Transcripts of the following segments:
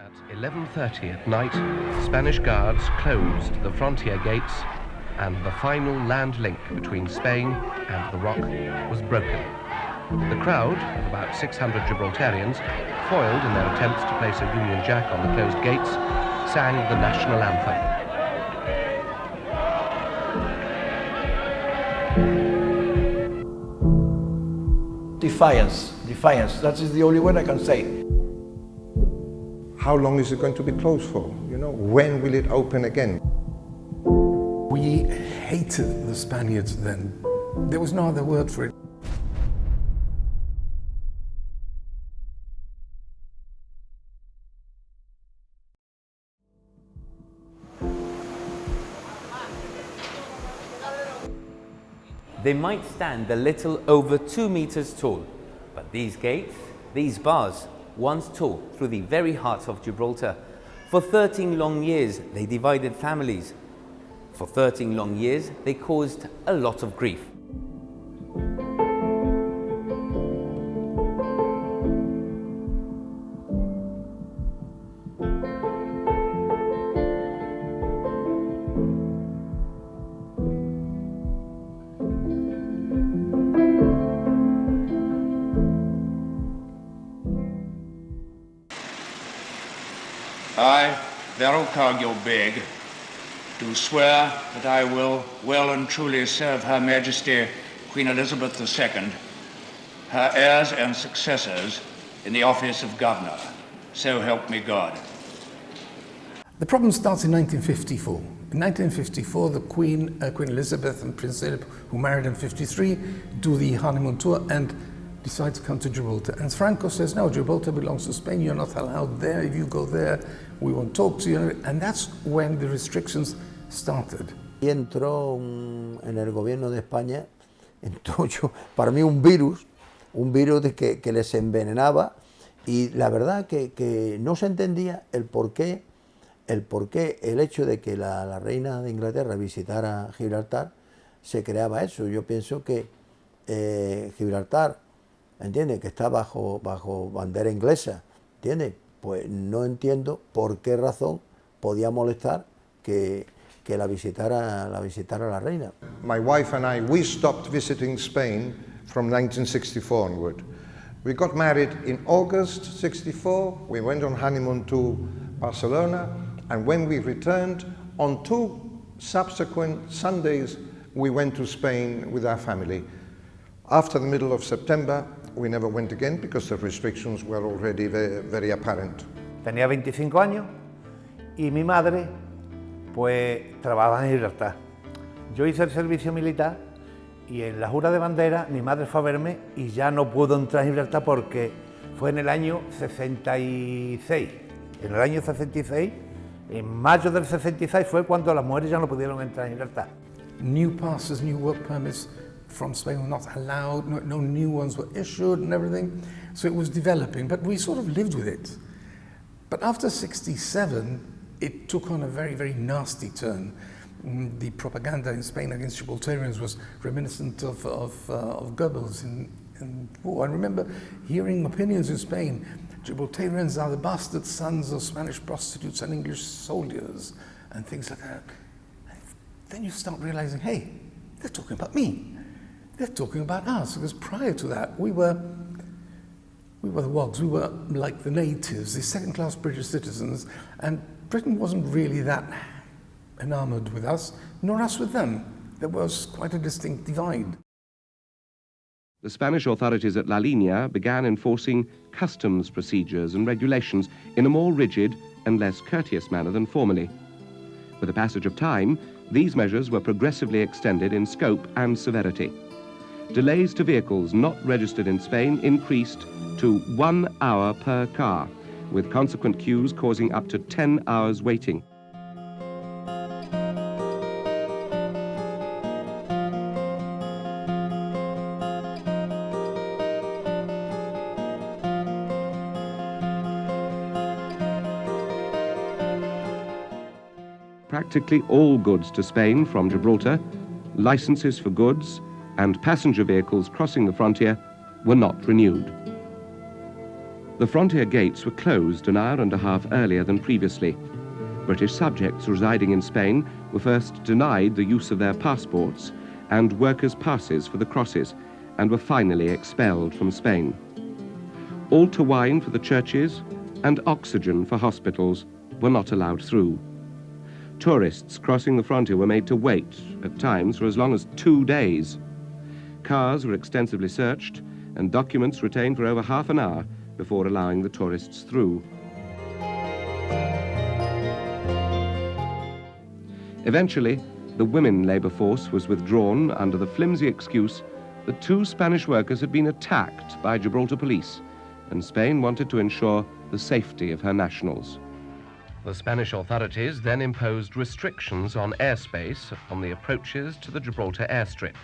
At 11:30 at night, Spanish guards closed the frontier gates and the final land link between Spain and the Rock was broken. The crowd of about 600 Gibraltarians, foiled in their attempts to place a Union Jack on the closed gates, sang the national anthem. Defiance, defiance. That is the only word I can say. How long is it going to be closed for? You know, when will it open again? We hated the Spaniards then. There was no other word for it. They might stand a little over 2 meters tall, but these gates, these bars, once tall through the very heart of Gibraltar. For 13 long years, they divided families. For 13 long years, they caused a lot of grief. I, Beryl Cargill Beg, do swear that I will well and truly serve Her Majesty Queen Elizabeth II, her heirs and successors, in the office of Governor. So help me God. The problem starts in 1954. In 1954, the Queen Elizabeth and Prince Philip, who married in 53, do the honeymoon tour and decide to come to Gibraltar. And Franco says, no, Gibraltar belongs to Spain, you're not allowed there. If you go there, we won't talk to you. And that's when the restrictions started. Y entró en el gobierno de España, entró para mí un virus de que les envenenaba, y la verdad que no se entendía el porqué, el hecho de que la reina de Inglaterra visitara Gibraltar, se creaba eso. Yo pienso que Gibraltar, ¿entiende?, que está bajo bandera inglesa, ¿entiende? Pues no entiendo por qué razón podía molestar que la visitara la reina. My wife and I, we stopped visiting Spain from 1964 onward. We got married in August 64, we went on honeymoon to Barcelona, and when we returned, on 2 subsequent Sundays, we went to Spain with our family. After the middle of September, we never went again because the restrictions were already very apparent. Tenía 25 años y mi madre pues trabajaba en Gibraltar. Yo hice el servicio militar y en la jura de bandera mi madre fue a verme y ya no pudo entrar en Gibraltar porque fue en el año 66. En el año 66, en mayo del 66 fue cuando las mujeres ya no pudieron entrar en Gibraltar. New passes, new work permits from Spain were not allowed, no new ones were issued and everything. So it was developing, but we sort of lived with it. But after 67, it took on a very, very nasty turn. The propaganda in Spain against Gibraltarians was reminiscent of Goebbels in war. I remember hearing opinions in Spain, Gibraltarians are the bastard sons of Spanish prostitutes and English soldiers, and things like that. And then you start realizing, hey, they're talking about me. They're talking about us, because prior to that, we were the wogs, we were like the natives, the second-class British citizens, and Britain wasn't really that enamored with us, nor us with them. There was quite a distinct divide. The Spanish authorities at La Línea began enforcing customs procedures and regulations in a more rigid and less courteous manner than formerly. With the passage of time, these measures were progressively extended in scope and severity. Delays to vehicles not registered in Spain increased to 1 hour per car, with consequent queues causing up to 10 hours waiting. Practically all goods to Spain from Gibraltar, licenses for goods, and passenger vehicles crossing the frontier were not renewed. The frontier gates were closed an hour and a half earlier than previously. British subjects residing in Spain were first denied the use of their passports and workers' passes for the crosses, and were finally expelled from Spain. Altar wine for the churches and oxygen for hospitals were not allowed through. Tourists crossing the frontier were made to wait, at times for as long as 2 days. Cars were extensively searched and documents retained for over half an hour before allowing the tourists through. Eventually, the women labour force was withdrawn under the flimsy excuse that 2 Spanish workers had been attacked by Gibraltar police, and Spain wanted to ensure the safety of her nationals. The Spanish authorities then imposed restrictions on airspace on the approaches to the Gibraltar airstrip.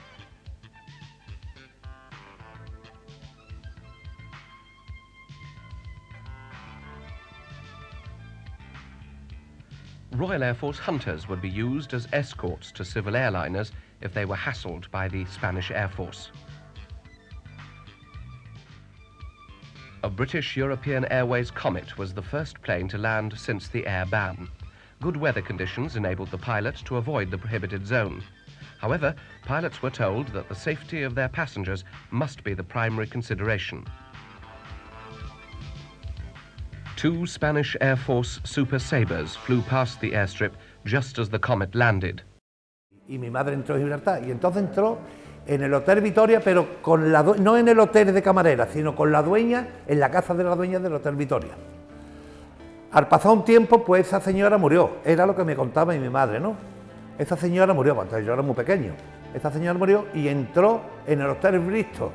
Royal Air Force hunters would be used as escorts to civil airliners if they were hassled by the Spanish Air Force. A British European Airways Comet was the first plane to land since the air ban. Good weather conditions enabled the pilot to avoid the prohibited zone. However, pilots were told that the safety of their passengers must be the primary consideration. 2 Spanish Air Force Super Sabres flew past the airstrip just as the Comet landed. Y mi madre entró en Gibraltar, y entonces entró en el Hotel Vitoria, pero con la no en el hotel de camarera, sino con la dueña, en la casa de la dueña del Hotel Vitoria. Al pasar un tiempo, pues esa señora murió, era lo que me contaba mi madre, ¿no? Esa señora murió, cuando yo era muy pequeño. Esa señora murió y entró en el Hotel Bristol.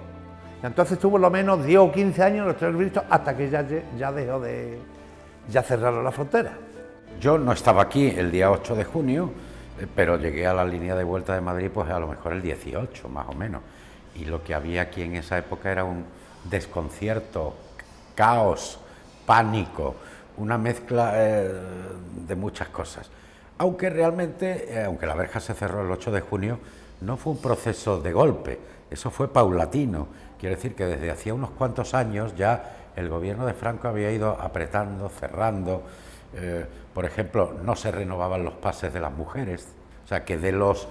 Entonces estuvo lo menos 10 o 15 años en el Hotel Bristol hasta que ya dejó de... ya cerraron la frontera. Yo no estaba aquí el día 8 de junio, pero llegué a la línea de vuelta de Madrid pues a lo mejor el 18, más o menos. Y lo que había aquí en esa época era un desconcierto, caos, pánico, una mezcla de muchas cosas. Aunque realmente, aunque la verja se cerró el 8 de junio, no fue un proceso de golpe, eso fue paulatino. Quiero decir que desde hacía unos cuantos años ya el gobierno de Franco había ido apretando, cerrando. Por ejemplo, no se renovaban los pases de las mujeres, o sea que de los,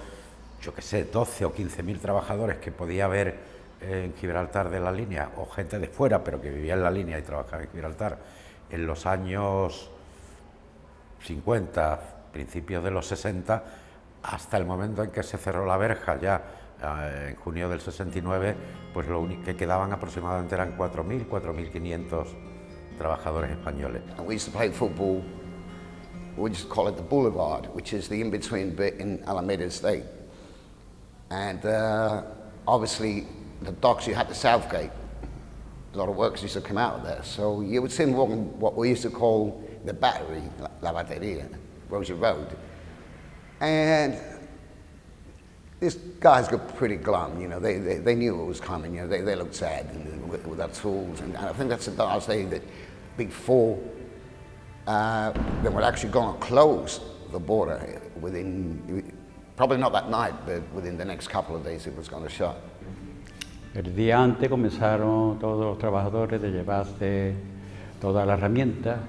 yo qué sé, 12 o 15.000 trabajadores que podía haber en Gibraltar de la línea, o gente de fuera pero que vivía en la línea y trabajaba en Gibraltar, en los años 50, principios de los 60, hasta el momento en que se cerró la verja ya en junio del 69, pues lo único que quedaban aproximadamente eran 4.000, 4.500 trabajadores españoles. We used to play football, we just call it the Boulevard, which is the in-between bit in Alameda Estate. And obviously the docks, you had the South Gate. A lot of workers used to come out of there. So you would see them walking what we used to call the Battery, La Batería, Rosa Road. And these guys got pretty glum, you know, they knew it was coming, you know, they looked sad with their tools, and I think that's the last day that before they were actually going to close the border within, probably not that night, but within the next couple of days it was going to shut. El día antes comenzaron todos los trabajadores de llevarse toda la herramienta,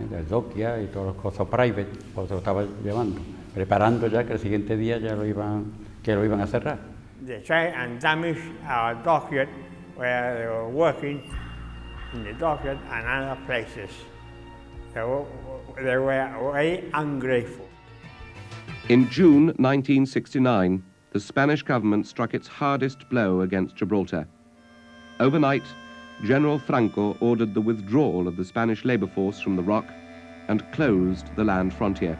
del doquia y todas las cosas private, pues lo estaban llevando, preparando ya que el siguiente día ya lo iban a cerrar. They try and damage our dockyard where they were working in the dockyard and other places. They were very ungrateful. In June 1969, the Spanish government struck its hardest blow against Gibraltar. Overnight, General Franco ordered the withdrawal of the Spanish labor force from the Rock and closed the land frontier.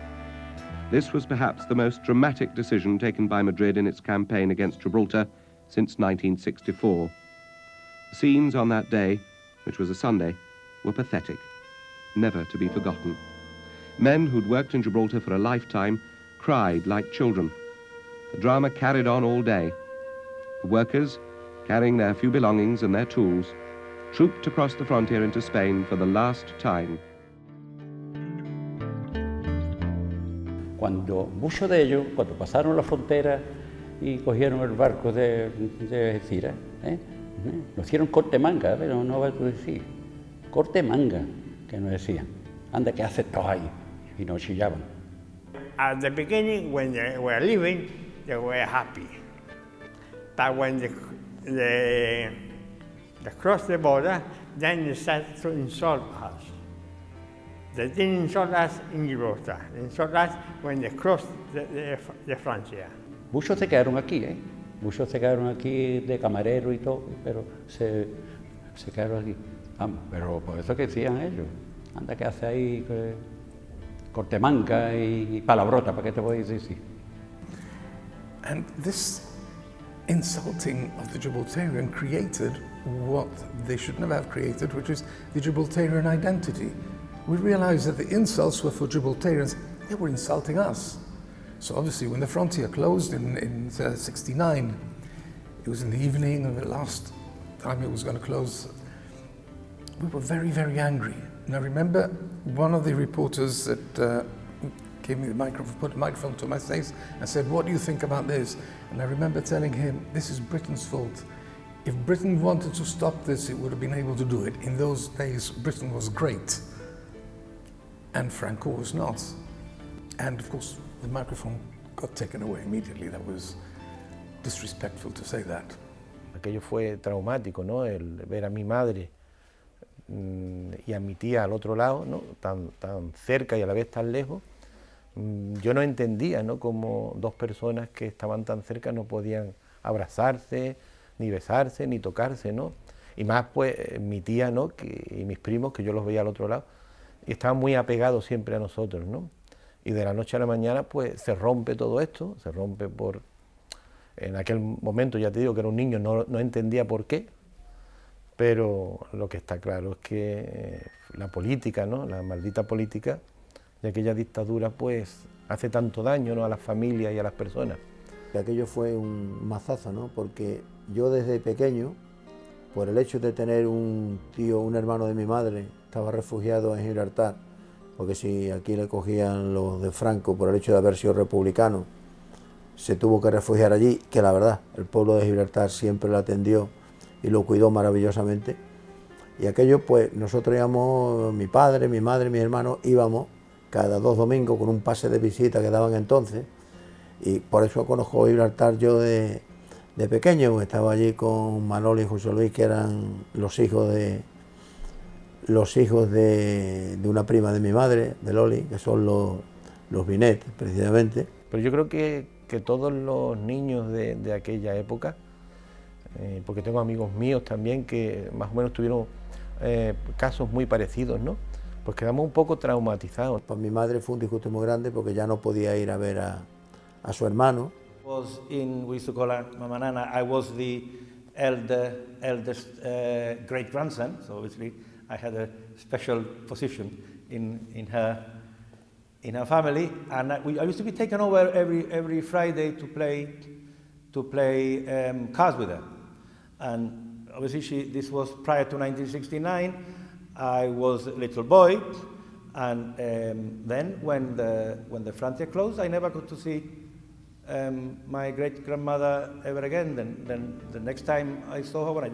This was perhaps the most dramatic decision taken by Madrid in its campaign against Gibraltar since 1964. The scenes on that day, which was a Sunday, were pathetic, never to be forgotten. Men who'd worked in Gibraltar for a lifetime cried like children. The drama carried on all day. The workers, carrying their few belongings and their tools, trooped across the frontier into Spain for the last time. Cuando muchos de ellos, cuando pasaron la frontera y cogieron el barco de Algeciras, lo hicieron corte manga, pero no va a decir, corte manga, que nos decían. Anda, ¿qué haces todos ahí? Y nos chillaban. At the beginning, when they were leaving, they were happy. But when they crossed the border, then they started to insult us. They didn't insult us in Gibraltar. They insulted us when they crossed the frontier. Muchos se quedaron aquí, ¿eh? Muchos se quedaron aquí de camarero y todo, pero se quedaron aquí. Vamos, pero por eso que decían ellos. Anda, ¿qué hace ahí? Cortemanga y palabrota, ¿para qué te voy a decir? Sí. And this insulting of the Gibraltarian created what they should never have created, which is the Gibraltarian identity. We realized that the insults were for Gibraltarians, they were insulting us. So obviously when the frontier closed in 69, it was in the evening, and the last time it was going to close, we were very, very angry. And I remember one of the reporters that gave me the microphone, put the microphone to my face and said, "What do you think about this?" And I remember telling him, this is Britain's fault. If Britain wanted to stop this, it would have been able to do it. In those days, Britain was great, and Franco was not. And of course, the microphone got taken away immediately. That was disrespectful to say that. Aquello fue traumático, ¿no? El ver a mi madre y a mi tía al otro lado, ¿no? tan cerca y a la vez tan lejos. Yo no entendía, ¿no?, cómo dos personas que estaban tan cerca no podían abrazarse, ni besarse, ni tocarse, ¿no? Y más pues mi tía, ¿no?, y mis primos, que yo los veía al otro lado, y estaban muy apegados siempre a nosotros, ¿no? Y de la noche a la mañana pues se rompe todo esto, se rompe por... En aquel momento, ya te digo que era un niño, no entendía por qué, pero lo que está claro es que la política, ¿no?, la maldita política de aquella dictadura pues hace tanto daño, ¿no?, a las familias y a las personas. Aquello fue un mazazo, ¿no?, porque yo desde pequeño, por el hecho de tener un tío, un hermano de mi madre, estaba refugiado en Gibraltar, porque si aquí le cogían los de Franco por el hecho de haber sido republicano, se tuvo que refugiar allí, que la verdad, el pueblo de Gibraltar siempre lo atendió y lo cuidó maravillosamente. Y aquello, pues nosotros íbamos, mi padre, mi madre, mis hermanos, íbamos cada 2 domingos con un pase de visita que daban entonces, y por eso conozco Gibraltar yo de pequeño. Estaba allí con Manolo y José Luis, que eran los hijos de una prima de mi madre, de Loli, que son los Binet, precisamente. Pero yo creo que todos los niños de aquella época, porque tengo amigos míos también que más o menos tuvieron casos muy parecidos, ¿no?, pues quedamos un poco traumatizados. Para mi madre fue un disgusto muy grande porque ya no podía ir a ver a su hermano. We used to call her Mama Nana. I was the eldest great grandson, so obviously I had a special position in her family, and I used to be taken over every Friday to play cards with her. And obviously this was prior to 1969. I was a little boy, and then when the frontier closed, I never got to see my great grandmother ever again. Then the next time I saw her, when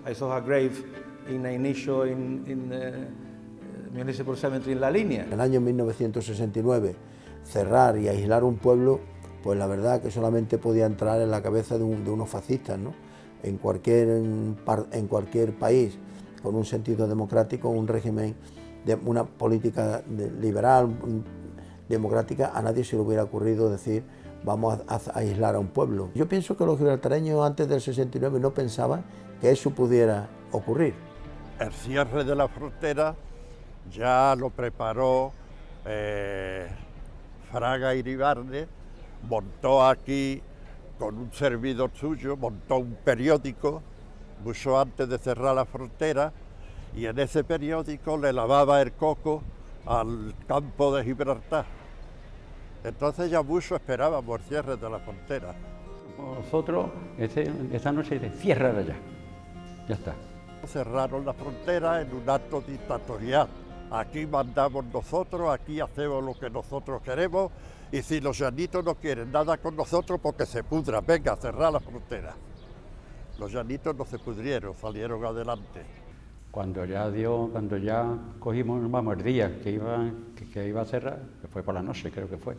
I saw her grave in a nicho in Municipal Cemetery en La Línea. En el año 1969, cerrar y aislar un pueblo, pues la verdad que solamente podía entrar en la cabeza de unos fascistas, ¿no? En cualquier país con un sentido democrático, un régimen, una política liberal, democrática, a nadie se le hubiera ocurrido decir vamos a aislar a un pueblo. Yo pienso que los gibraltareños antes del 69 no pensaban que eso pudiera ocurrir. El cierre de la frontera ya lo preparó Fraga Iribarne, montó aquí con un servidor suyo, montó un periódico mucho antes de cerrar la frontera, y en ese periódico le lavaba el coco al campo de Gibraltar. Entonces ya mucho esperábamos el cierre de la frontera. Nosotros esa noche de cierra allá, ya está. Cerraron la frontera en un acto dictatorial. Aquí mandamos nosotros, aquí hacemos lo que nosotros queremos, y si los llanitos no quieren nada con nosotros, porque se pudran, venga a cerrar la frontera. Los llanitos no se pudrieron, salieron adelante. Cuando ya cogimos, vamos, el día que iba a cerrar, que fue por la noche, creo que fue,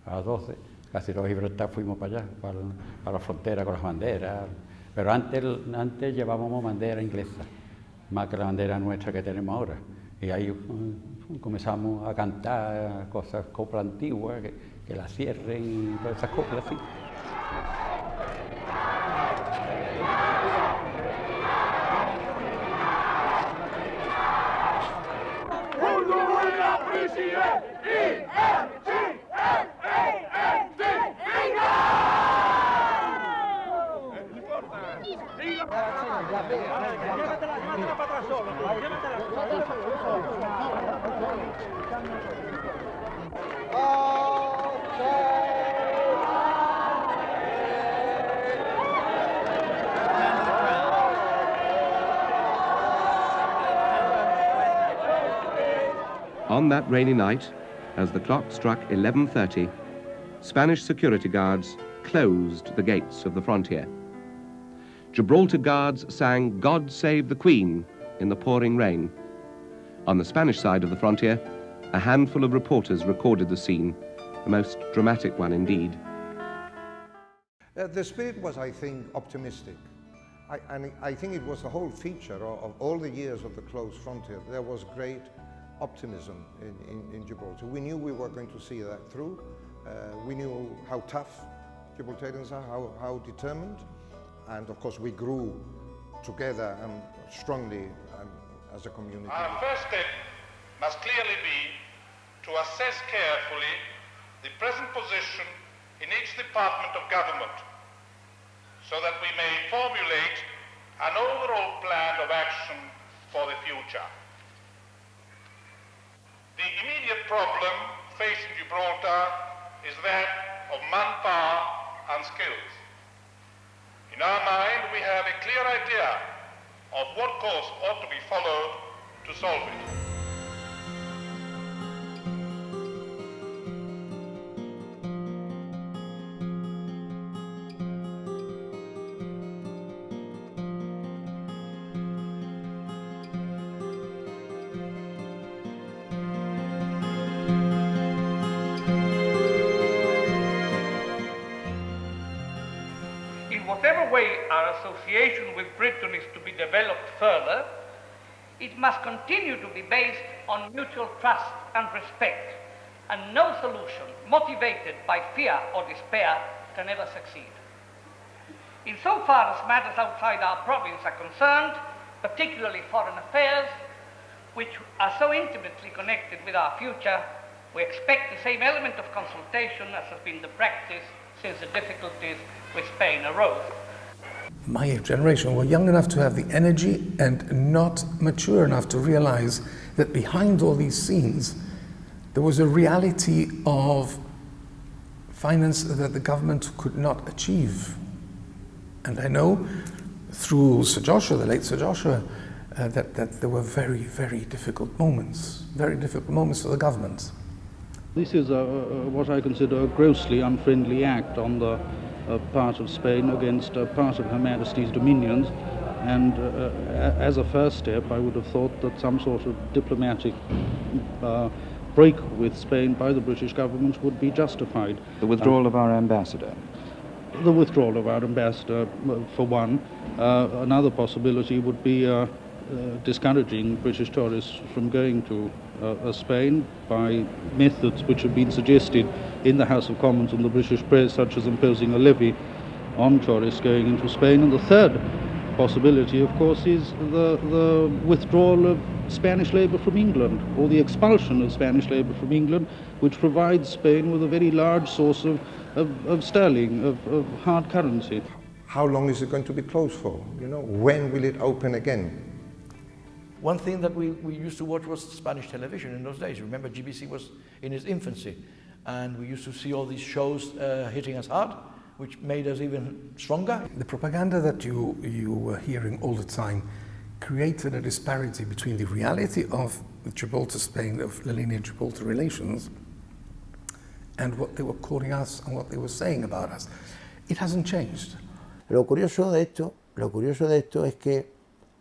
a las 12, casi los Gibraltar fuimos para allá, para la frontera con las banderas, pero antes llevábamos bandera inglesa, más que la bandera nuestra que tenemos ahora, y ahí comenzamos a cantar cosas, coplas antiguas, que la cierren y todas esas coplas así. On that rainy night, as the clock struck 11:30, Spanish security guards closed the gates of the frontier. Gibraltar guards sang "God Save the Queen" in the pouring rain. On the Spanish side of the frontier, a handful of reporters recorded the scene, a most dramatic one indeed. The spirit was, I think, optimistic. I think it was the whole feature of all the years of the closed frontier. There was great optimism in Gibraltar. We knew we were going to see that through. We knew how tough Gibraltarians are, how determined, and of course we grew together and strongly as a community. Our first step must clearly be to assess carefully the present position in each department of government, so that we may formulate an overall plan of action for the future. The immediate problem facing Gibraltar is that of manpower and skills. In our mind, we have a clear idea of what course ought to be followed to solve it. Whatever way our association with Britain is to be developed further, it must continue to be based on mutual trust and respect, and no solution motivated by fear or despair can ever succeed. Insofar as matters outside our province are concerned, particularly foreign affairs, which are so intimately connected with our future, we expect the same element of consultation as has been the practice since the difficulties with Spain arose. My generation were young enough to have the energy and not mature enough to realize that behind all these scenes there was a reality of finance that the government could not achieve. And I know through Sir Joshua, the late Sir Joshua, that there were very, very difficult moments for the government. This is what I consider a grossly unfriendly act on the part of Spain against part of Her Majesty's dominions, and as a first step I would have thought that some sort of diplomatic break with Spain by the British government would be justified. The withdrawal of our ambassador? The withdrawal of our ambassador, for one. Another possibility would be discouraging British tourists from going to Spain by methods which have been suggested in the House of Commons and the British press, such as imposing a levy on tourists going into Spain. And the third possibility, of course, is the withdrawal of Spanish labour from England, or the expulsion of Spanish labour from England, which provides Spain with a very large source of sterling, of hard currency. How long is it going to be closed for? You know, when will it open again? One thing that we used to watch was Spanish television in those days. Remember, GBC was in its infancy, and we used to see all these shows hitting us hard, which made us even stronger. The propaganda that you were hearing all the time created a disparity between the reality of Gibraltar-Spain, of La Línea Gibraltar relations, and what they were calling us and what they were saying about us. It hasn't changed. Lo curioso de esto es que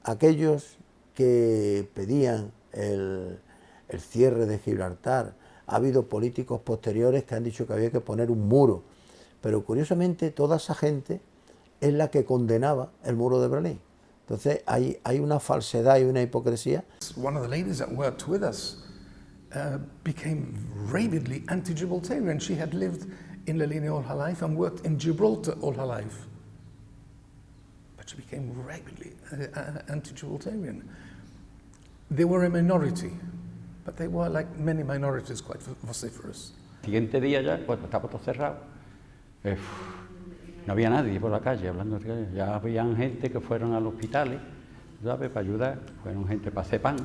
aquellos que pedían el cierre de Gibraltar. Ha habido políticos posteriores que han dicho que había que poner un muro, pero curiosamente toda esa gente es la que condenaba el muro de Berlín. Entonces hay una falsedad y una hipocresía. One of the ladies that worked with us became rabidly anti-Gibraltarian. She had lived in La Línea all her life and worked in Gibraltar all her life. But she became rabidly anti-Gibraltarian. They were a minority, but they were, like many minorities, quite vociferous. El siguiente día ya, cuando estaba todo cerrado, no había nadie por la calle hablando de calle. Ya habían gente que fueron a los hospitales, ¿sabes?, para ayudar. Fueron gente para Cepan,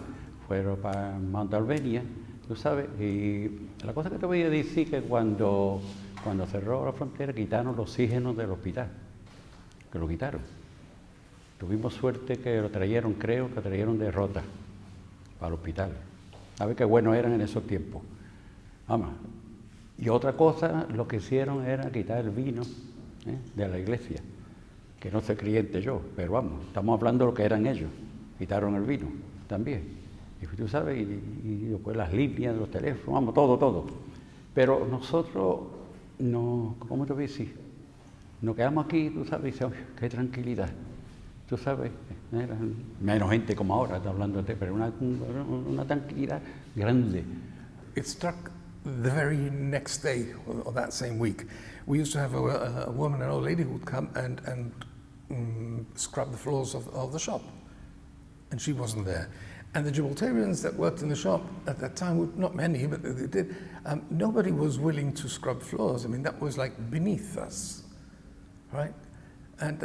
fueron para Mount Albania, tú sabes. Y la cosa que te voy a decir que cuando cerró la frontera quitaron el oxígeno del hospital, que lo quitaron. Tuvimos suerte que lo trajeron, creo que trajeron de Rota para el hospital. ¿Sabes qué buenos eran en esos tiempos? Vamos. Y otra cosa, lo que hicieron era quitar el vino de la iglesia, que no soy creyente yo, pero vamos, estamos hablando de lo que eran ellos. Quitaron el vino también. Y tú sabes, y después las líneas de los teléfonos, vamos, todo. Pero nosotros, no, ¿cómo te voy a decir? Nos quedamos aquí, tú sabes, y dices, qué tranquilidad. Tú sabes, menos gente como ahora, está hablando de, pero una tranquilidad grande. It struck the very next day, or that same week. We used to have a woman, an old lady, who would come and scrub the floors of the shop, and she wasn't there. And the Gibraltarians that worked in the shop at that time, not many, but they did, nobody was willing to scrub floors. I mean, that was like beneath us, right? And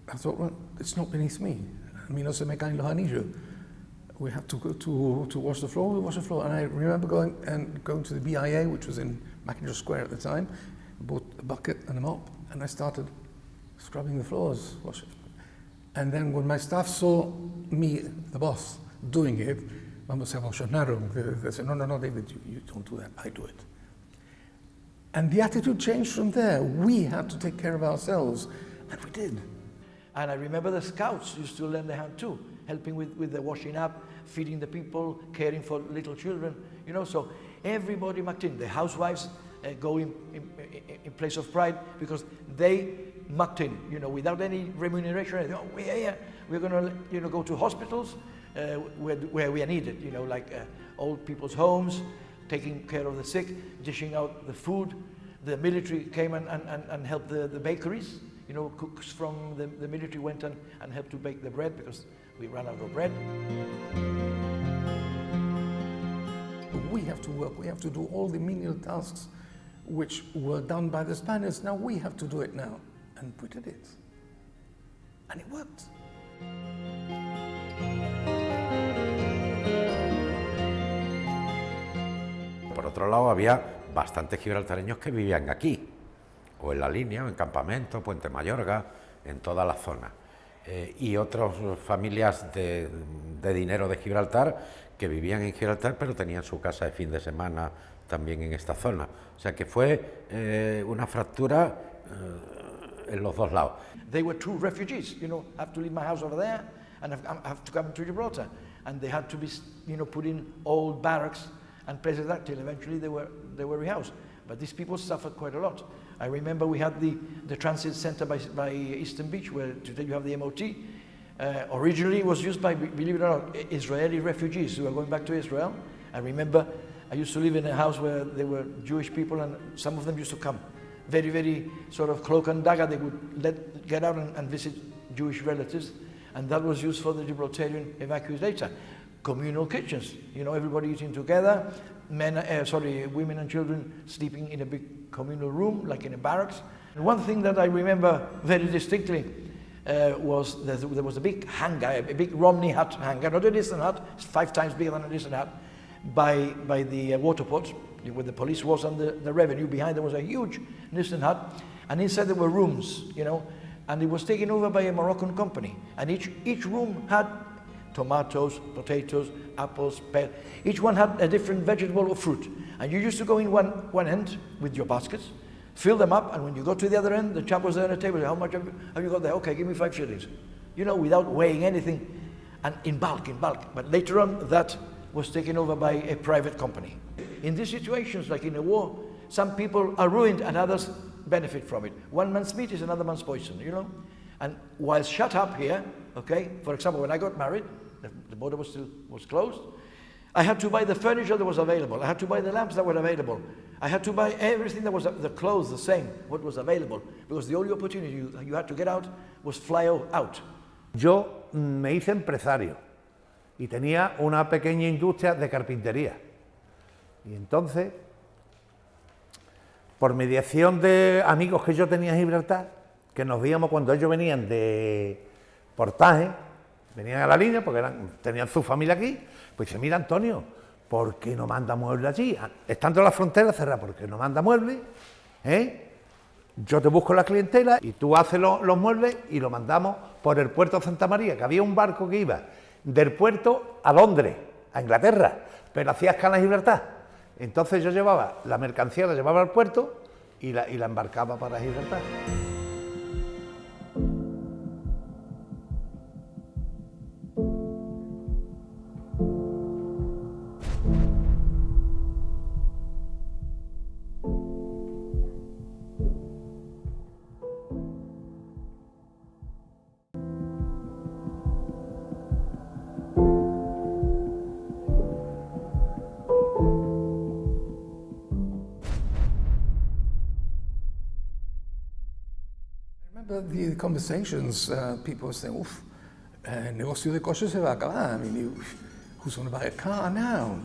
I thought, well, it's not beneath me. A mí no se me caen los anillos. We have to go to wash the floor, we wash the floor. And I remember going to the BIA, which was in Mackintosh Square at the time, bought a bucket and a mop, and I started scrubbing the floors, washing. And then when my staff saw me, the boss, doing it, vamos a emocionaron. They said, no, David, you don't do that, I do it. And the attitude changed from there. We had to take care of ourselves, and we did. And I remember the scouts used to lend a hand too, helping with the washing up, feeding the people, caring for little children, you know, so everybody mucked in. The housewives go in place of pride because they mucked in, you know, without any remuneration. Oh, we're going to, go to hospitals where we are needed, you know, like old people's homes, taking care of the sick, dishing out the food. The military came and helped the bakeries. You know, cooks from the military went and helped to bake the bread because we ran out of bread. We have to work, we have to do all the menial tasks which were done by the Spaniards. Now we have to do it now. And we did it. And it worked. Por otro lado, había bastantes gibraltareños que vivían aquí, o en la línea, o en Campamento, Puente Mayorga, en toda la zona. Y otras familias de dinero de Gibraltar que vivían en Gibraltar, pero tenían su casa de fin de semana también en esta zona. O sea que fue una fractura en los dos lados. They were true refugees, you know, have to leave my house over there and have to come to Gibraltar. And they had to be, put in old barracks and places like that till eventually they were rehoused. But these people suffered quite a lot. I remember we had the transit center by Eastern Beach, where today you have the MOT. Originally it was used by, believe it or not, Israeli refugees who are going back to Israel. I remember I used to live in a house where there were Jewish people, and some of them used to come. Very, very sort of cloak and dagger. They would get out and visit Jewish relatives, and that was used for the Gibraltarian evacuees later. Communal kitchens, everybody eating together, women and children sleeping in a big communal room, like in a barracks. And one thing that I remember very distinctly was that there was a big hangar, a big Romney hut hangar, not a Nissan hut, it's 5 times bigger than a Nissan hut, by the waterport, where the police was and the revenue. Behind there was a huge Nissan hut, and inside there were rooms, and it was taken over by a Moroccan company, and each room had tomatoes, potatoes, apples, pears. Each one had a different vegetable or fruit. And you used to go in one end with your baskets, fill them up, and when you got to the other end, the chap was there on the table. How much have you got there? Okay, give me 5 shillings. Without weighing anything. and in bulk. But later on, that was taken over by a private company. In these situations, like in a war, some people are ruined and others benefit from it. One man's meat is another man's poison, you know? And while shut up here, okay, for example, when I got married, the border was closed, I had to buy the furniture that was available. I had to buy the lamps that were available. I had to buy everything that was, the clothes, the same, what was available. Because the only opportunity you had to get out was fly out. Yo me hice empresario y tenía una pequeña industria de carpintería. Y entonces, por mediación de amigos que yo tenía en Gibraltar, que nos veíamos cuando ellos venían de portaje, venían a la línea porque tenían su familia aquí, pues dice, mira Antonio, ¿por qué no manda muebles allí? Estando la frontera cerrada, ¿por qué no manda muebles? Yo te busco la clientela y tú haces los muebles y lo mandamos por el puerto de Santa María, que había un barco que iba del puerto a Londres, a Inglaterra, pero hacía escala en Gibraltar. Entonces yo llevaba la mercancía, la llevaba al puerto y la embarcaba para Gibraltar. The conversations, people were saying, oof, negocio de coches se va a acabar. I mean, who's going to buy a car now?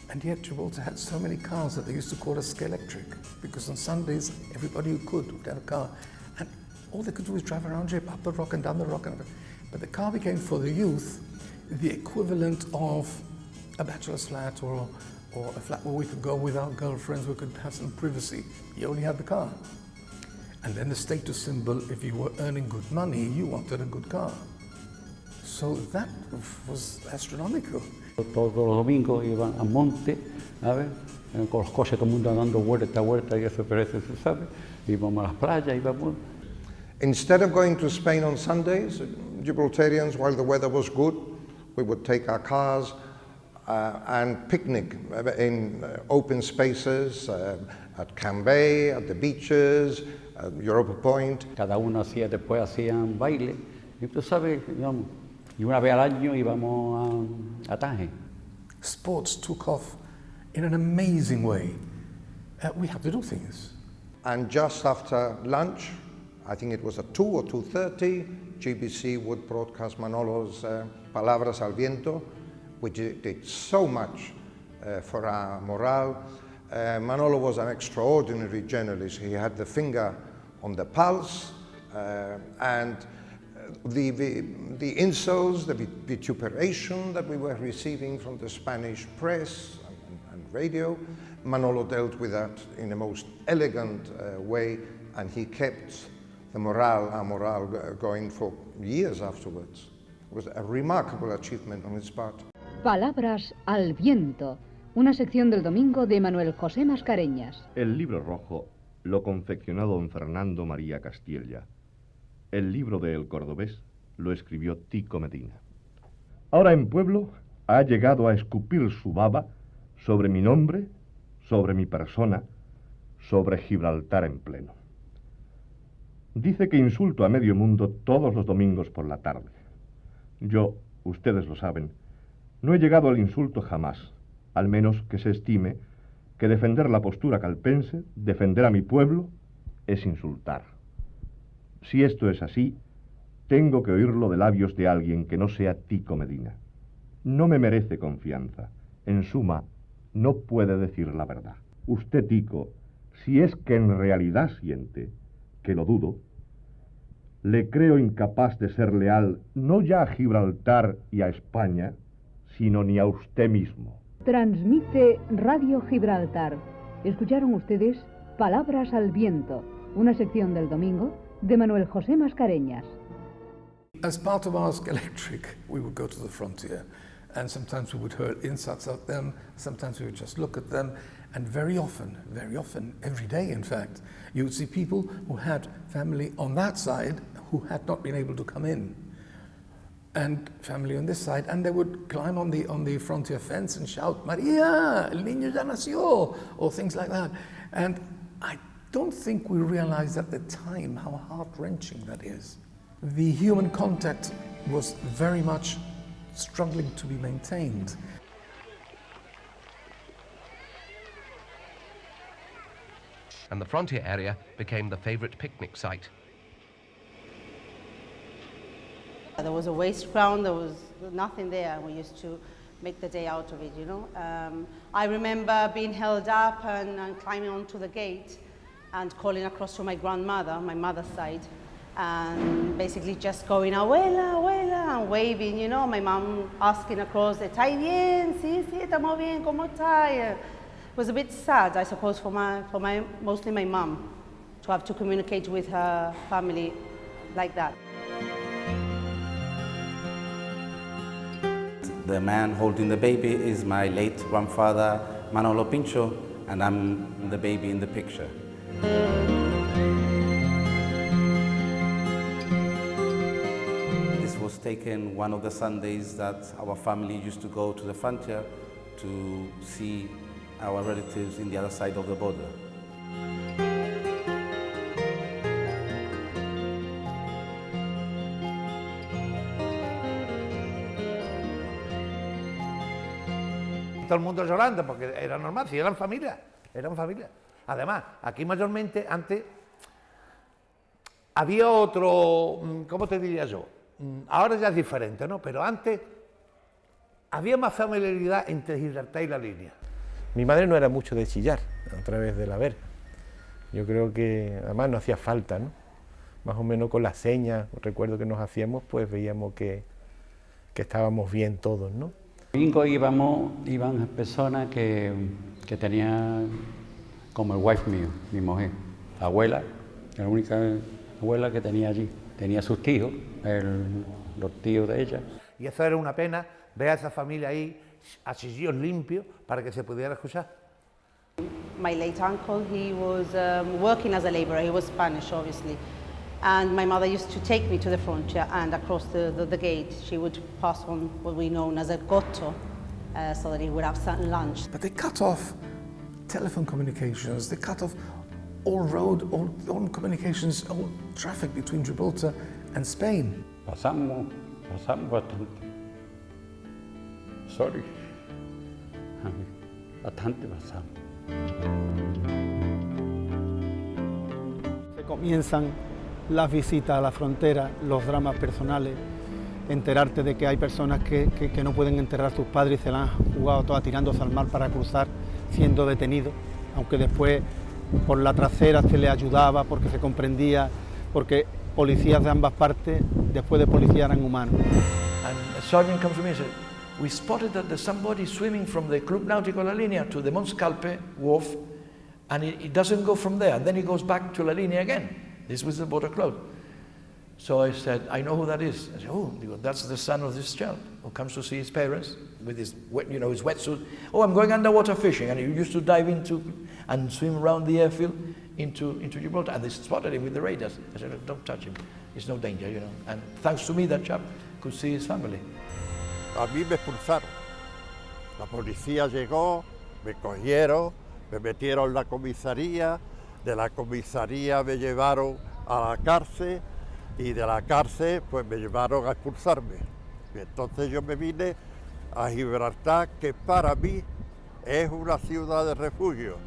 And yet Gibraltar had so many cars that they used to call us Skelectric, because on Sundays, everybody who could would have a car. And all they could do was drive around Jip, up the rock and down the rock. But the car became, for the youth, the equivalent of a bachelor's flat or a flat where we could go without girlfriends, we could have some privacy. You only had the car. And then the status symbol, if you were earning good money, you wanted a good car. So that was astronomical. Todos los domingos iban a monte, ¿sabes? Con los coches todo el mundo dando vuelta, y eso, pero eso se sabe. Íbamos a las playas, íbamos. Instead of going to Spain on Sundays, Gibraltarians, while the weather was good, we would take our cars and picnic in open spaces, at Cambay, at the beaches, at Europa Point. Cada uno después hacían baile, y tú sabes, íbamos, y una vez al año íbamos a Taje. Sports took off in an amazing way. We had to do things. And just after lunch, I think it was at 2 or 2:30, GBC would broadcast Manolo's Palabras al Viento, which did so much for our morale. Manolo was an extraordinary journalist. He had the finger on the pulse, and the insults, the vituperation that we were receiving from the Spanish press and radio, Manolo dealt with that in the most elegant way, and he kept our morale going for years afterwards. It was a remarkable achievement on his part. Palabras al Viento, una sección del domingo de Manuel José Mascareñas. El libro rojo lo confeccionó don Fernando María Castilla. El libro de El Cordobés lo escribió Tico Medina. Ahora en Pueblo ha llegado a escupir su baba sobre mi nombre, sobre mi persona, sobre Gibraltar en pleno. Dice que insulto a medio mundo todos los domingos por la tarde. Yo, ustedes lo saben, no he llegado al insulto jamás, al menos que se estime que defender la postura calpense, defender a mi pueblo, es insultar. Si esto es así, tengo que oírlo de labios de alguien que no sea Tico Medina. No me merece confianza. En suma, no puede decir la verdad. Usted, Tico, si es que en realidad siente, que lo dudo, le creo incapaz de ser leal no ya a Gibraltar y a España, sino ni a usted mismo. Transmite Radio Gibraltar. Escucharon ustedes Palabras al Viento, una sección del domingo de Manuel José Mascareñas. As part of our Skelectric, we would go to the frontier, and sometimes we would hurl insults at them, sometimes we would just look at them, and very often, every day in fact, you would see people who had family on that side who had not been able to come in. and family on this side, and they would climb on the frontier fence and shout, "Maria, el niño ya nació," or things like that. And I don't think we realized at the time how heart-wrenching that is. The human contact was very much struggling to be maintained. And the frontier area became the favorite picnic site. There was a waste ground, there was nothing there. We used to make the day out of it, you know. I remember being held up and climbing onto the gate and calling across to my grandmother, my mother's side, and basically just going, "Abuela, abuela," and waving, you know, my mom asking across, "¿Está bien? Sí, sí, estamos bien, ¿cómo está?" It was a bit sad, I suppose, mostly my mom, to have to communicate with her family like that. The man holding the baby is my late grandfather, Manolo Pincho, and I'm the baby in the picture. This was taken one of the Sundays that our family used to go to the frontier to see our relatives in the other side of the border. Todo el mundo llorando, porque era normal, si eran familia, eran familia. Además, aquí mayormente, antes, había otro, ¿cómo te diría yo? Ahora ya es diferente, ¿no? Pero antes había más familiaridad entre Gibraltar y la línea. Mi madre no era mucho de chillar a través de la verja. Yo creo que además no hacía falta, ¿no? Más o menos con las señas, recuerdo que nos hacíamos, pues veíamos que estábamos bien todos, ¿no? Domingo iban personas que tenían, como el wife mío, mi mujer, la abuela, la única abuela que tenía allí. Tenía sus tíos, los tíos de ella. Y eso era una pena, ver a esa familia ahí, a chillidos limpios, para que se pudiera escuchar. My late uncle, he was working as a laborer, he was Spanish obviously, and my mother used to take me to the frontier, and across the gate she would pass on what we know as a gotto, so that he would have some lunch. But they cut off telephone communications, they cut off all road, all communications, all traffic between Gibraltar and Spain. Pasamos bastante. Sorry. Bastante pasamos. Se comienzan las visitas a la frontera, los dramas personales, enterarte de que hay personas que no pueden enterrar a sus padres y se la han jugado todas tirándose al mar para cruzar, siendo detenidos, aunque después por la trasera se le ayudaba, porque se comprendía, porque policías de ambas partes, después de policía, eran humanos. And a sergeant comes to me and said, "We spotted that there's somebody swimming from the Club Náutico La Línea to the Monscalpe wharf, and it doesn't go from there, and then it goes back to La Línea again." This was the border closed. So I said, "I know who that is." I said, "Oh, that's the son of this child who comes to see his parents with his his wetsuit. Oh, I'm going underwater fishing," and he used to dive into and swim around the airfield into Gibraltar, and they spotted him with the radars. I said, "Don't touch him. It's no danger, you know." And thanks to me, that chap could see his family. A mí me expulsaron. La policía llegó, me cogieron, me metieron en la comisaría, de la comisaría me llevaron a la cárcel y de la cárcel pues me llevaron a expulsarme. Y entonces yo me vine a Gibraltar, que para mí es una ciudad de refugio.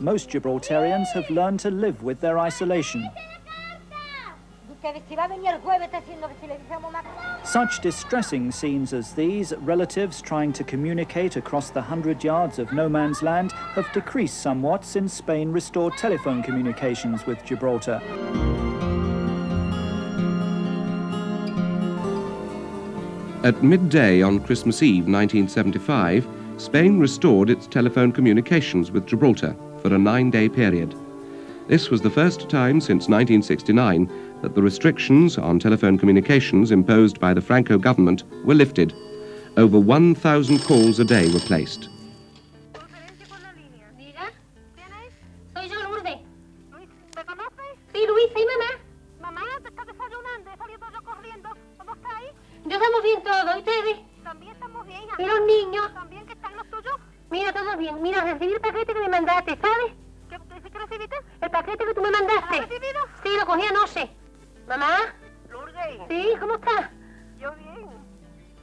Most Gibraltarians have learned to live with their isolation. Such distressing scenes as these, relatives trying to communicate across the 100 yards of no man's land, have decreased somewhat since Spain restored telephone communications with Gibraltar. At midday on Christmas Eve 1975, Spain restored its telephone communications with Gibraltar for a 9-day period. This was the first time since 1969 that the restrictions on telephone communications imposed by the Franco government were lifted. Over 1,000 calls a day were placed. Soy yo, Lourdes. ¿Te conoces? Sí, Luisa y mamá. Mamá, te está desayunando, he salido Yo estamos bien todos, ¿y ustedes? También estamos bien. ¿Y los niños? También, que están los tuyos. Mira, todo bien. Mira, recibí el paquete que me mandaste, ¿sabes? ¿Qué recibiste? El paquete que tú me mandaste. ¿Lo has recibido? Sí, lo cogí anoche. ¿Mamá? Lourdes. Sí, ¿cómo estás? Yo bien.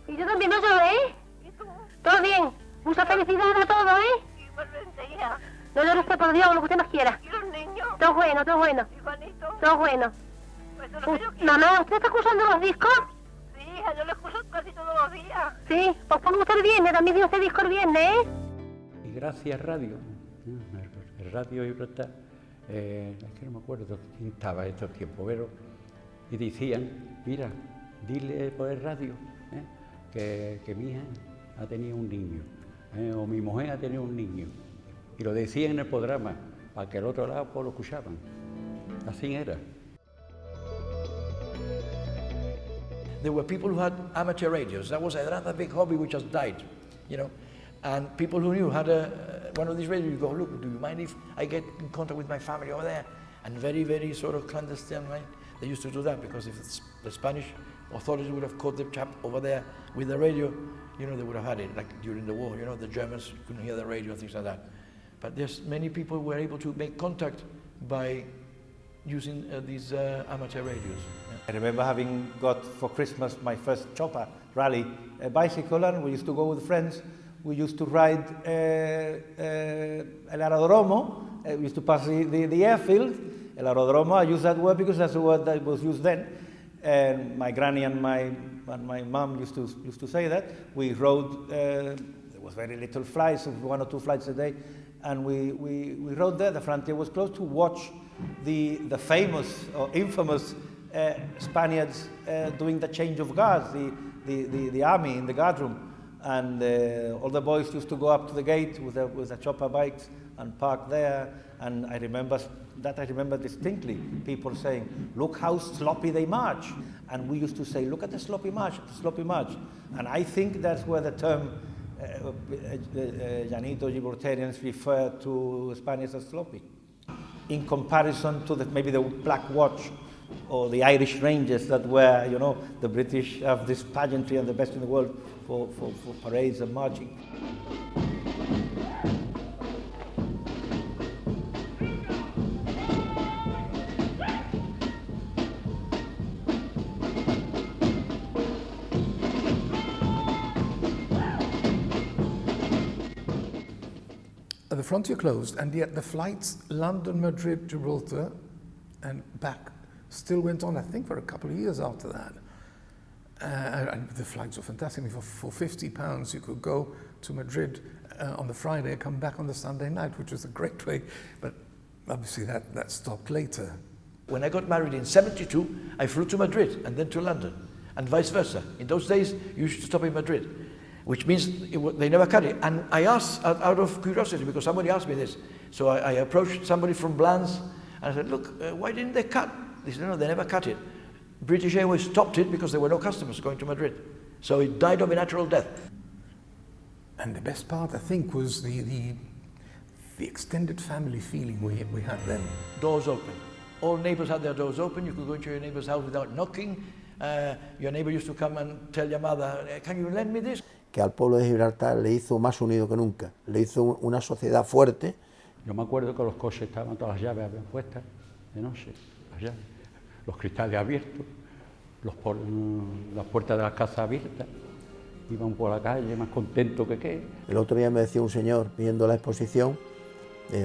Y yo también, no lloré. ¿Y tú? Todo bien. Mucha felicidad a todos, ¿eh? Igualmente, hija. No llores, por Dios, lo que usted más quiera. ¿Y los niños? Todo bueno, todo bueno. ¿Y Juanito? Todo bueno. Pues eso es lo que yo quiero. Mamá, ¿usted está escuchando los discos? Sí, hija, yo lo escucho casi todos los días. Sí, pues pongo usted el viernes, también tiene usted disco el viernes, ¿eh? Y gracias radio, el radio Gibraltar, es que no me acuerdo quién estaba estos tiempos, pero y decían, mira, dile por el radio que mi hija ha tenido un niño, o mi mujer ha tenido un niño, y lo decían en el programa, para que el otro lado pues, lo escuchaban, así era. There were people who had amateur radios. That was another big hobby which just died, you know. And people who knew had one of these radios, you go, look, do you mind if I get in contact with my family over there? And very, very sort of clandestine, right? They used to do that because if the Spanish authorities would have caught the chap over there with the radio, you know, they would have had it, like during the war, you know, the Germans couldn't hear the radio and things like that. But there's many people who were able to make contact by using these amateur radios. I remember having got for Christmas my first chopper rally bicycle, and we used to go with friends. We used to ride El Aerodromo. We used to pass the airfield. El Aerodromo, I use that word because that's the word that was used then. And my granny and my mum used to say that. We rode, there was very little flights, 1 or 2 flights a day, and we rode there. The frontier was closed to watch the famous or infamous Spaniards doing the change of guards, the army in the guard room. And all the boys used to go up to the gate with the chopper bikes and park there. And I remember distinctly people saying, look how sloppy they march. And we used to say, look at the sloppy march, the sloppy march. And I think that's where the term Llanito Gibraltarians refer to Spaniards as sloppy. In comparison to maybe the Black Watch or the Irish Rangers that were, you know, the British have this pageantry and the best in the world for parades and marching. The frontier closed, and yet the flights London, Madrid, Gibraltar, and back still went on, I think, for a couple of years after that. And the flights were fantastic. I mean, for £50, you could go to Madrid on the Friday, come back on the Sunday night, which was a great way. But obviously that stopped later. When I got married in '72, I flew to Madrid and then to London, and vice versa. In those days, you used to stop in Madrid, which means they never cut it. And I asked, out of curiosity, because somebody asked me this, so I approached somebody from Blands, and I said, look, why didn't they cut? They said, no, they never cut it. British Airways stopped it because there were no customers going to Madrid. So it died of a natural death. And the best part, I think, was the extended family feeling we had then. Doors open. All neighbors had their doors open. You could go into your neighbor's house without knocking. Your neighbor used to come and tell your mother, can you lend me this? Que al pueblo de Gibraltar le hizo más unido que nunca. Le hizo una sociedad fuerte. Yo me acuerdo que los coches estaban todas las llaves puestas de noche, las llaves, los cristales abiertos, las puertas de las casas abiertas, iban por la calle más contentos que qué. El otro día me decía un señor viendo la exposición,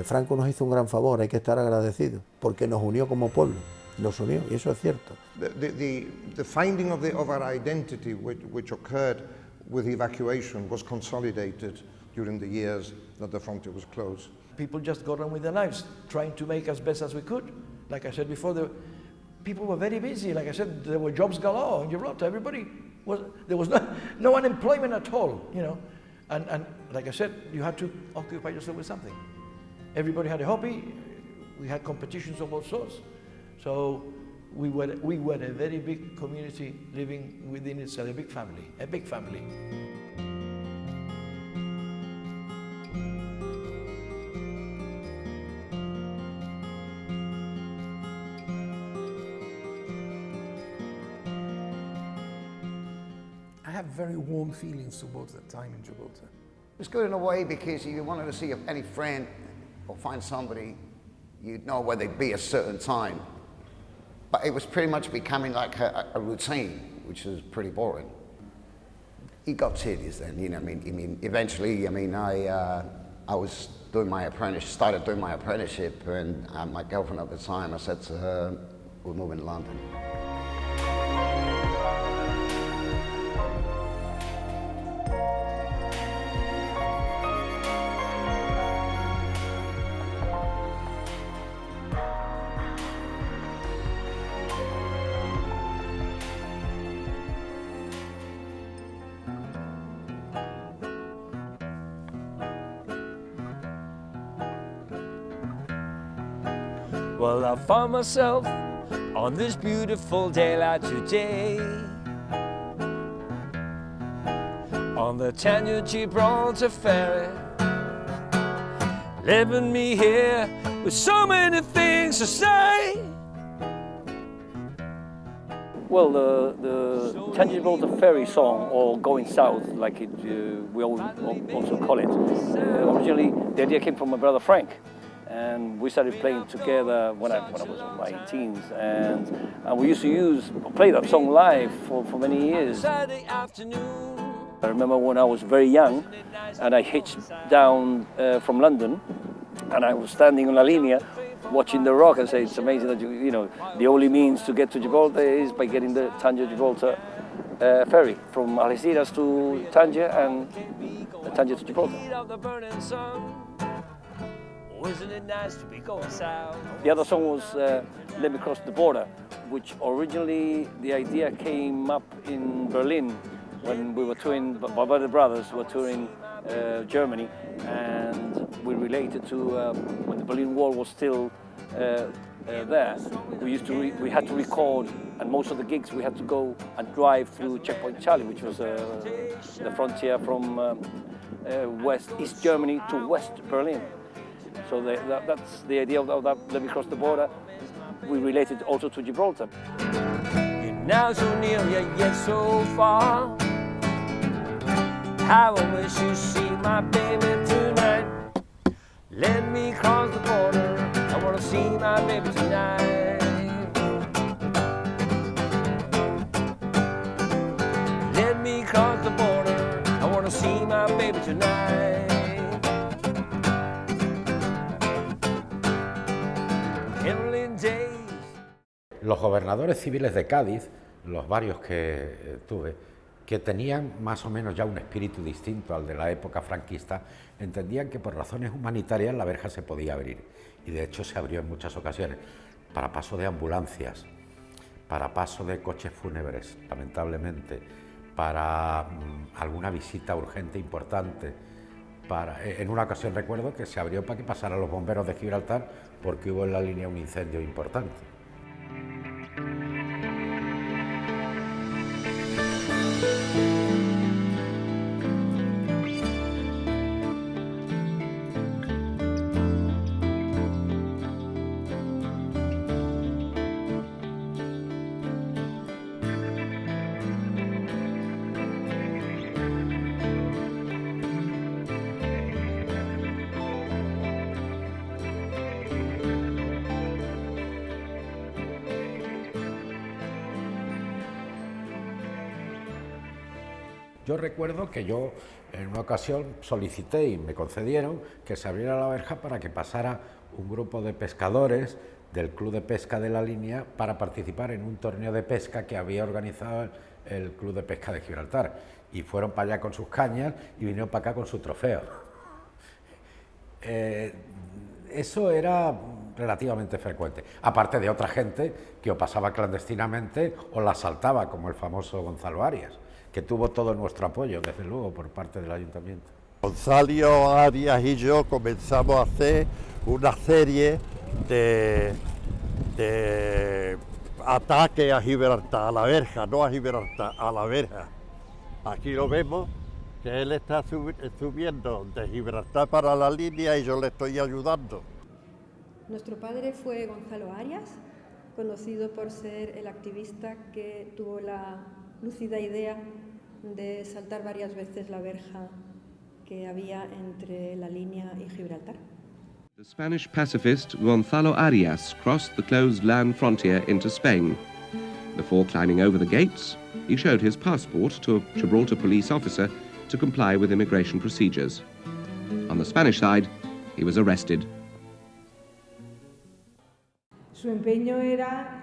Franco nos hizo un gran favor, hay que estar agradecidos, porque nos unió como pueblo, nos unió, y eso es cierto. The finding of our identity which occurred with the evacuation was consolidated during the years that the frontier was closed. People just got on with their lives, trying to make as best as we could. Like I said before, people were very busy. Like I said, there were jobs galore in Gibraltar. There was no unemployment at all, you know. And like I said, you had to occupy yourself with something. Everybody had a hobby. We had competitions of all sorts. So we were a very big community living within itself, a big family, a big family. have very warm feelings towards that time in Gibraltar. It was good in a way because you wanted to see any friend or find somebody, you'd know where they'd be at a certain time. But it was pretty much becoming like a routine, which was pretty boring. It got tedious then, you know. I mean, eventually, I was doing my started doing my apprenticeship, and my girlfriend at the time, I said to her, "We're moving to London." Well, I found myself on this beautiful day like today, on the Tangier-Gibraltar ferry, leaving me here with so many things to say. Well, the Tangier-Gibraltar ferry song, or Going South, like we also call it, originally the idea came from my brother Frank. And we started playing together when I was in my teens, and we used to play that song live for many years. I remember when I was very young, and I hitched down from London, and I was standing on La Linea, watching the rock, and say, it's amazing that you know the only means to get to Gibraltar is by getting the Tangier-Gibraltar ferry from Algeciras to Tangier and Tangier to Gibraltar. Isn't it nice to be going south? The other song was Let Me Cross the Border, which originally the idea came up in Berlin when we were touring, my brother brothers were touring Germany, and we related to when the Berlin Wall was still there. We had to record, and most of the gigs we had to go and drive through Checkpoint Charlie, which was the frontier from East Germany to West Berlin. So that's the idea of that, Let Me Cross the Border. We related also to Gibraltar. You're now so near, yet so far. How I wish you see my baby tonight. Let me cross the border, I wanna see my baby tonight. Let me cross the border, I wanna see my baby tonight. Los gobernadores civiles de Cádiz, los varios que tuve, que tenían más o menos ya un espíritu distinto al de la época franquista, entendían que por razones humanitarias la verja se podía abrir, y de hecho se abrió en muchas ocasiones, para paso de ambulancias, para paso de coches fúnebres, lamentablemente, para alguna visita urgente importante. En una ocasión recuerdo que se abrió para que pasaran los bomberos de Gibraltar porque hubo en la línea un incendio importante. Yo recuerdo que yo en una ocasión solicité y me concedieron que se abriera la verja para que pasara un grupo de pescadores del Club de Pesca de la Línea para participar en un torneo de pesca que había organizado el Club de Pesca de Gibraltar. Y fueron para allá con sus cañas y vinieron para acá con su trofeo. Eso era relativamente frecuente, aparte de otra gente que o pasaba clandestinamente o la asaltaba, como el famoso Gonzalo Arias, que tuvo todo nuestro apoyo, desde luego, por parte del ayuntamiento. Gonzalo Arias y yo comenzamos a hacer una serie de ataques a Gibraltar, a la verja, no a Gibraltar, a la verja. Aquí lo vemos, que él está subiendo de Gibraltar para la línea y yo le estoy ayudando. Nuestro padre fue Gonzalo Arias, conocido por ser el activista que tuvo la lúcida idea de saltar varias veces la verja que había entre la línea y Gibraltar. The Spanish pacifist Gonzalo Arias crossed the closed land frontier into Spain. Before climbing over the gates, he showed his passport to a Gibraltar police officer to comply with immigration procedures. On the Spanish side, he was arrested. Su empeño era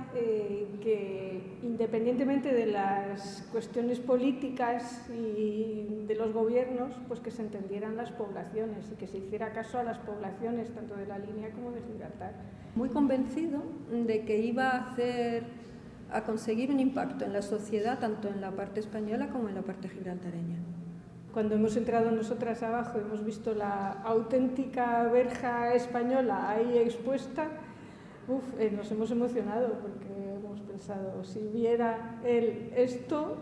que, independientemente de las cuestiones políticas y de los gobiernos, pues que se entendieran las poblaciones y que se hiciera caso a las poblaciones, tanto de la línea como de Gibraltar. Muy convencido de que iba a conseguir un impacto en la sociedad, tanto en la parte española como en la parte gibraltareña. Cuando hemos entrado nosotras abajo y hemos visto la auténtica verja española ahí expuesta, nos hemos emocionado porque hemos pensado, si viera él esto,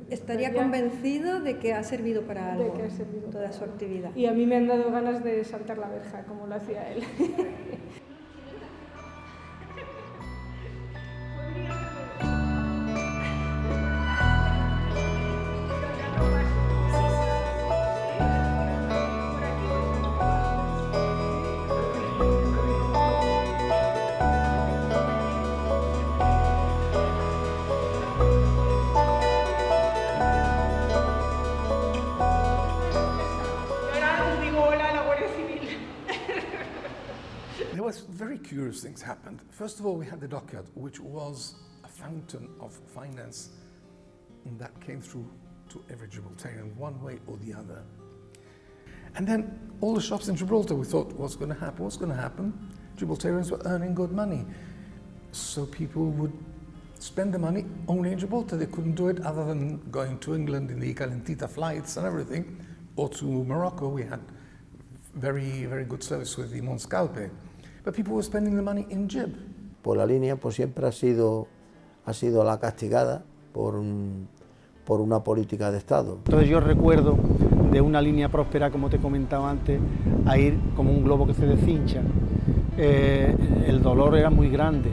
estaría convencido de que ha servido para algo, de que ha servido toda su actividad. Y a mí me han dado ganas de saltar la verja, como lo hacía él. Very curious things happened. First of all, we had the dockyard, which was a fountain of finance that came through to every Gibraltarian, one way or the other. And then all the shops in Gibraltar, we thought, what's going to happen? What's going to happen? Gibraltarians were earning good money. So people would spend the money only in Gibraltar. They couldn't do it other than going to England in the Calentita flights and everything, or to Morocco. We had very, very good service with the Monscalpe. But people were spending the money in Gib. Pues la línea pues siempre ha sido la castigada por una política de Estado. Entonces yo recuerdo de una línea próspera, como te comentaba antes, a ir como un globo que se deshincha. El dolor era muy grande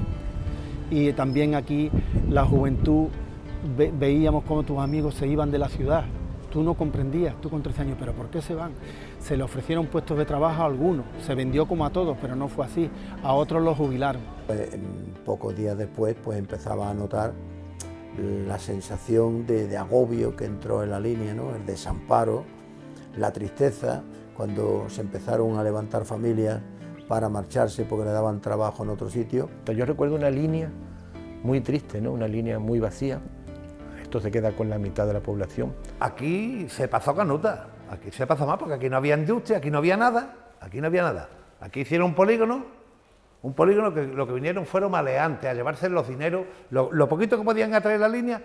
y también aquí la juventud veíamos cómo tus amigos se iban de la ciudad. Tú no comprendías, tú con 13 años, pero ¿por qué se van? Se le ofrecieron puestos de trabajo a algunos, se vendió como a todos, pero no fue así, a otros los jubilaron. Pocos días después pues empezaba a notar la sensación de agobio que entró en la línea, ¿no? El desamparo, la tristeza, cuando se empezaron a levantar familias para marcharse porque le daban trabajo en otro sitio. Yo recuerdo una línea muy triste, ¿no? Una línea muy vacía. Esto se queda con la mitad de la población. Aquí se pasó canuta, aquí se pasó más porque aquí no había industria, aquí no había nada, Aquí hicieron un polígono que lo que vinieron fueron maleantes a llevarse los dineros, lo poquito que podían atraer la línea,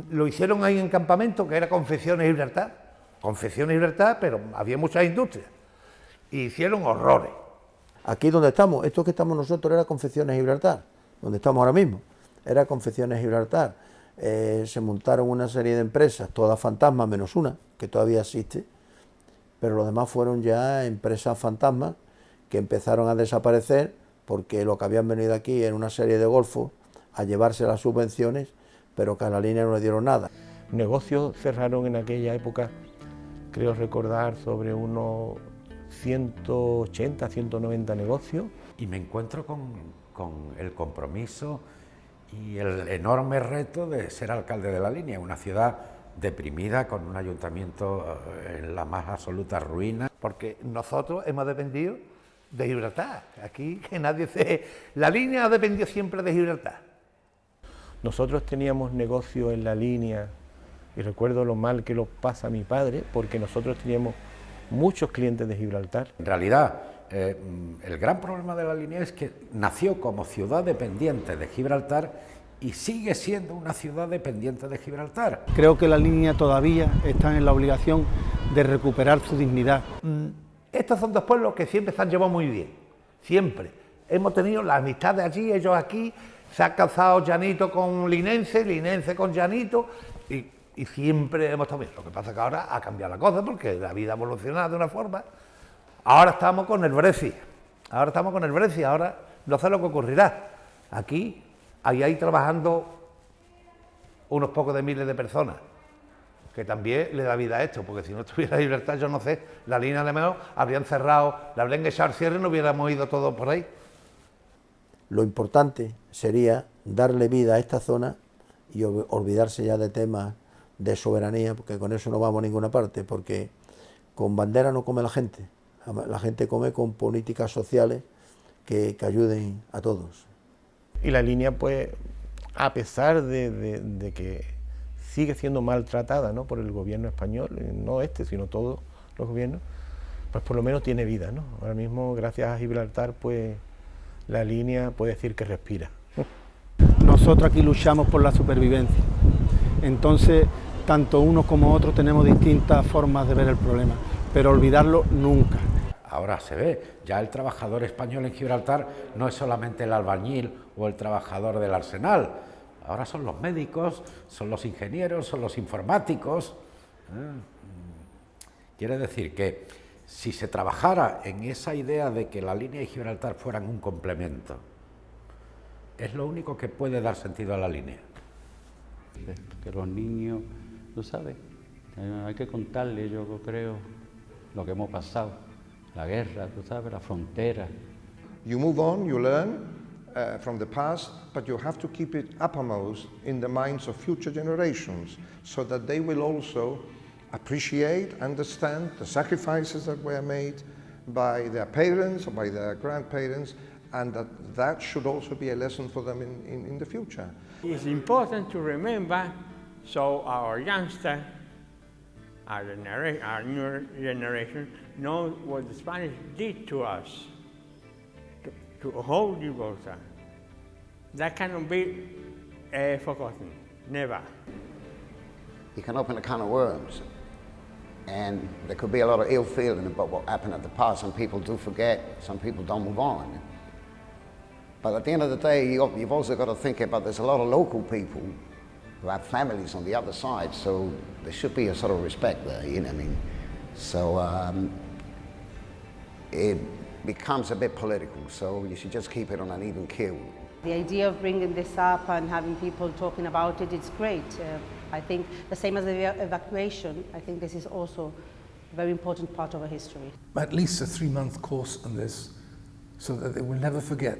lo hicieron ahí en campamento, que era Confecciones Gibraltar, pero había muchas industrias, y hicieron horrores. Aquí donde estamos, esto que estamos nosotros era Confecciones Gibraltar, donde estamos ahora mismo, era Confecciones Gibraltar. Se montaron una serie de empresas, todas fantasmas menos una, que todavía existe, pero los demás fueron ya empresas fantasmas que empezaron a desaparecer porque lo que habían venido aquí era una serie de golfos a llevarse las subvenciones, pero que a la línea no le dieron nada. Negocios cerraron en aquella época, creo recordar, sobre unos 180, 190 negocios. Y me encuentro con el compromiso y el enorme reto de ser alcalde de la línea, una ciudad deprimida con un ayuntamiento en la más absoluta ruina. Porque nosotros hemos dependido de Gibraltar, aquí que nadie la línea ha dependido siempre de Gibraltar. Nosotros teníamos negocio en la línea y recuerdo lo mal que lo pasa mi padre porque nosotros teníamos muchos clientes de Gibraltar. En realidad, el gran problema de la línea es que nació como ciudad dependiente de Gibraltar y sigue siendo una ciudad dependiente de Gibraltar. Creo que la línea todavía está en la obligación de recuperar su dignidad. Estos son dos pueblos que siempre se han llevado muy bien, siempre. Hemos tenido la amistad de allí, ellos aquí, se ha casado Llanito con Linense, Linense con Llanito, y siempre hemos estado bien. Lo que pasa es que ahora ha cambiado la cosa porque la vida ha evolucionado de una forma. Ahora estamos con el Brexit, ahora no sé lo que ocurrirá. Aquí, ahí trabajando unos pocos de miles de personas, que también le da vida a esto, porque si no estuviera Gibraltar, yo no sé, la línea a lo mejor habrían cerrado, le habrían echado el cierre y no hubiéramos ido todos por ahí. Lo importante sería darle vida a esta zona y olvidarse ya de temas de soberanía, porque con eso no vamos a ninguna parte, porque con bandera no come la gente come con políticas sociales que ayuden a todos. Y la línea, pues, a pesar de que sigue siendo maltratada, ¿no?, por el gobierno español, no este, sino todos los gobiernos, pues por lo menos tiene vida, ¿no? Ahora mismo, gracias a Gibraltar, pues la línea puede decir que respira. Nosotros aquí luchamos por la supervivencia, entonces tanto unos como otros tenemos distintas formas de ver el problema, pero olvidarlo nunca. Ahora se ve, ya el trabajador español en Gibraltar no es solamente el albañil o el trabajador del arsenal, ahora son los médicos, son los ingenieros, son los informáticos. Quiere decir que si se trabajara en esa idea de que la línea y Gibraltar fueran un complemento, es lo único que puede dar sentido a la línea. Que los niños, tú sabes, hay que contarles, yo creo, lo que hemos pasado. La guerra, tú sabes, la frontera. You move on, you learn from the past, but you have to keep it uppermost in the minds of future generations so that they will also appreciate, understand the sacrifices that were made by their parents or by their grandparents, and that should also be a lesson for them in the future. It's important to remember so our youngsters, our new generation, know what the Spanish did to us, to hold Gibraltar. That cannot be forgotten, never. You can open a can of worms, and there could be a lot of ill feeling about what happened at the past. Some people do forget, some people don't move on. But at the end of the day, you've also got to think about there's a lot of local people who have families on the other side, so there should be a sort of respect there, you know what I mean? So it becomes a bit political, so you should just keep it on an even keel. The idea of bringing this up and having people talking about it, it's great. I think the same as the evacuation, I think this is also a very important part of our history. At least a 3-month course on this, so that they will never forget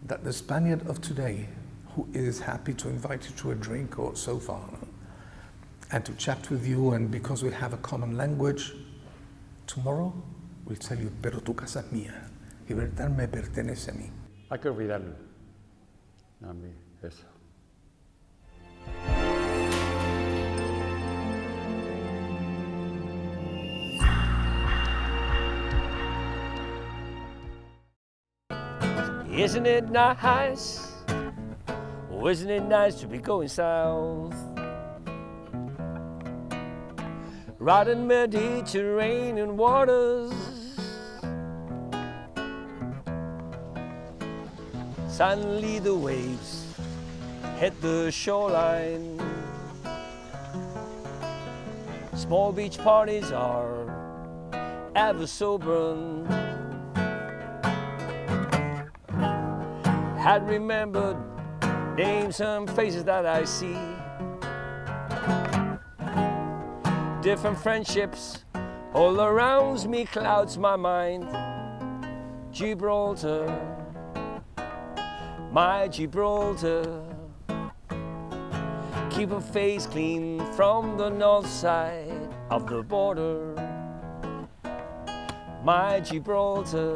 that the Spaniard of today, who is happy to invite you to a drink or so far, and to chat with you, and because we have a common language, tomorrow we'll tell you, pero tu casa es mía, Gibraltar me pertenece a mí. Hay que olvidarlo. A mí, eso. Isn't it nice? Oh, isn't it nice to be going south? Right in Mediterranean waters, suddenly the waves hit the shoreline. Small beach parties are ever sober. Had remembered names and faces that I see. Different friendships all around me clouds my mind. Gibraltar, my Gibraltar. Keep a face clean from the north side of the border. My Gibraltar,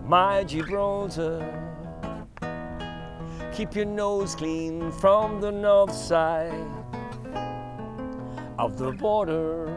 my Gibraltar. Keep your nose clean from the north side of the border.